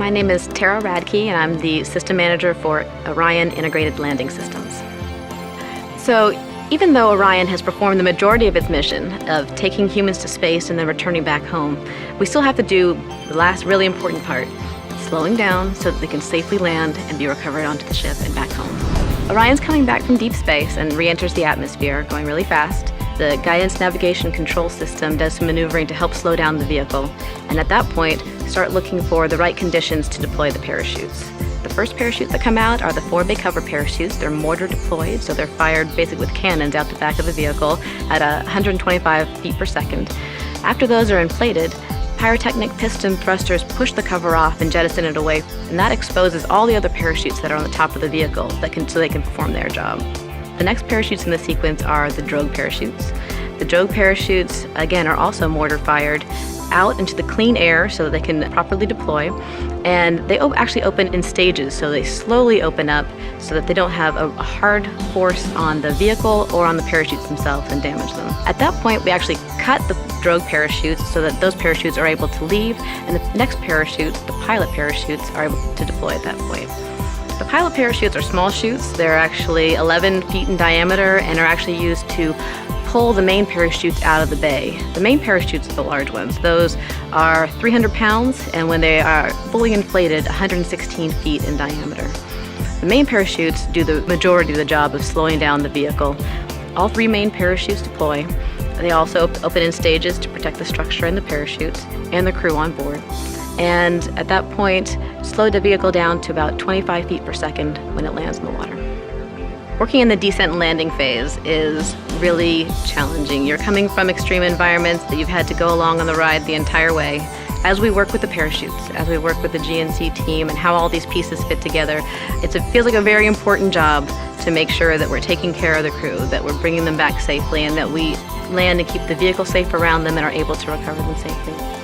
My name is Tara Radke, and I'm the System Manager for Orion Integrated Landing Systems. So even though Orion has performed the majority of its mission of taking humans to space and then returning back home, we still have to do the last really important part, slowing down so that they can safely land and be recovered onto the ship and back home. Orion's coming back from deep space and re-enters the atmosphere, going really fast. The guidance navigation control system does some maneuvering to help slow down the vehicle, and at that point, start looking for the right conditions to deploy the parachutes. The first parachutes that come out are the four bay cover parachutes. They're mortar deployed, so they're fired basically with cannons out the back of the vehicle at 125 feet per second. After those are inflated, pyrotechnic piston thrusters push the cover off and jettison it away, and that exposes all the other parachutes that are on the top of the vehicle so they can perform their job. The next parachutes in the sequence are the drogue parachutes. The drogue parachutes, again, are also mortar fired out into the clean air so that they can properly deploy, and they actually open in stages, so they slowly open up so that they don't have a hard force on the vehicle or on the parachutes themselves and damage them. At that point, we actually cut the drogue parachutes so that those parachutes are able to leave, and the next parachutes, the pilot parachutes, are able to deploy at that point. The pilot parachutes are small chutes. They're actually 11 feet in diameter and are actually used to pull the main parachutes out of the bay. The main parachutes are the large ones. Those are 300 pounds, and when they are fully inflated, 116 feet in diameter. The main parachutes do the majority of the job of slowing down the vehicle. All three main parachutes deploy. They also open in stages to protect the structure and the parachutes and the crew on board. And at that point, slow the vehicle down to about 25 feet per second when it lands in the water. Working in the descent and landing phase is really challenging. You're coming from extreme environments that you've had to go along on the ride the entire way. As we work with the parachutes, as we work with the GNC team and how all these pieces fit together, it feels like a very important job to make sure that we're taking care of the crew, that we're bringing them back safely, and that we land and keep the vehicle safe around them and are able to recover them safely.